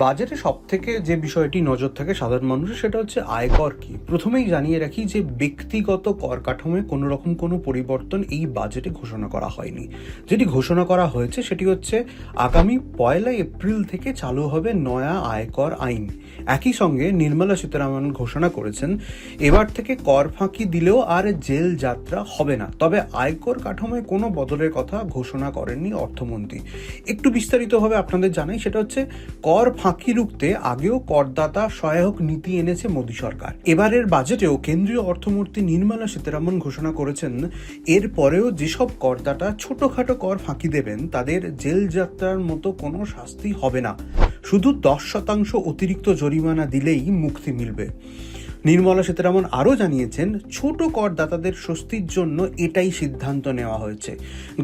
বাজেটে সবথেকে যে বিষয়টি নজর থাকে সাধারণ মানুষের সেটা হচ্ছে আয়কর কি। প্রথমেই জানিয়ে রাখি যে ব্যক্তিগত কর কাঠামোয় কোনো রকম কোনো পরিবর্তন এই বাজেটে ঘোষণা করা হয়নি। যেটি ঘোষণা করা হয়েছে সেটি হচ্ছে আগামী 1 এপ্রিল থেকে চালু হবে নয়া আয়কর আইন। একই সঙ্গে নির্মলা সীতারামন ঘোষণা করেছেন এবার থেকে কর ফাঁকি দিলেও আর জেল যাত্রা হবে না। তবে আয়কর কাঠামোয় কোনো বদলের কথা ঘোষণা করেননি অর্থমন্ত্রী। একটু বিস্তারিতভাবে আপনাদের জানাই, সেটা হচ্ছে কর ফাঁকি রুখতে আগেও করদাতা সহায়ক নীতি এনেছে মোদী সরকার। এবারের বাজেটেও কেন্দ্রীয় অর্থমন্ত্রী নির্মলা সীতারামন ঘোষণা করেছেন এরপরেও যেসব করদাতা ছোটখাটো কর ফাঁকি দেবেন তাদের জেল যাত্রার মতো কোনো শাস্তি হবে না, শুধু 10% অতিরিক্ত জরিমানা দিলেই মুক্তি মিলবে। নির্মলা সীতারামন আরও জানিয়েছেন ছোট করদাতাদের স্বস্তির জন্য এটাই সিদ্ধান্ত নেওয়া হয়েছে।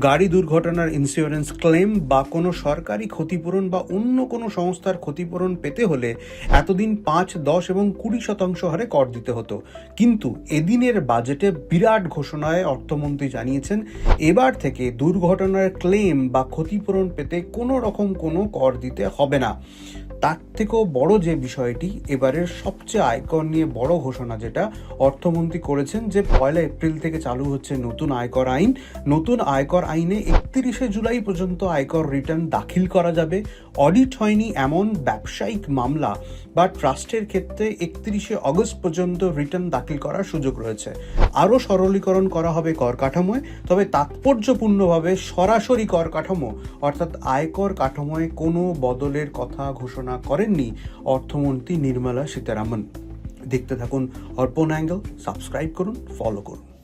গাড়ি দুর্ঘটনার ইন্স্যুরেন্স ক্লেম বা কোনো সরকারি ক্ষতিপূরণ বা অন্য কোনো সংস্থার ক্ষতিপূরণ পেতে হলে এতদিন 5, 10 এবং 20% হারে কর দিতে হতো, কিন্তু এদিনের বাজেটে বিরাট ঘোষণায় অর্থমন্ত্রী জানিয়েছেন এবার থেকে দুর্ঘটনার ক্লেম বা ক্ষতিপূরণ পেতে কোনো রকম কোনো কর দিতে হবে না। তার থেকেও বড় যে বিষয়টি, এবারের সবচেয়ে আয়কর নিয়ে বড় ঘোষণা যেটা অর্থমন্ত্রী করেছেন যে 1 এপ্রিল থেকে চালু হচ্ছে নতুন আয়কর আইন। নতুন আয়কর আইনে 31 জুলাই পর্যন্ত আয়কর রিটার্ন দাখিল করা যাবে। অডিট হয়নি এমন ব্যবসায়িক মামলা বা ট্রাস্টের ক্ষেত্রে 31 অগস্ট পর্যন্ত রিটার্ন দাখিল করার সুযোগ রয়েছে। আরও সরলীকরণ করা হবে কর কাঠামোয়, তবে তাৎপর্যপূর্ণভাবে সরাসরি কর কাঠামো অর্থাৎ আয়কর কাঠামোয় কোনো বদলের কথা ঘোষণা করেননি অর্থমন্ত্রী নির্মলা সীতারামন। দেখতে থাকুন অর্পণ অ্যাঙ্গেল, সাবস্ক্রাইব করুন, ফলো করুন।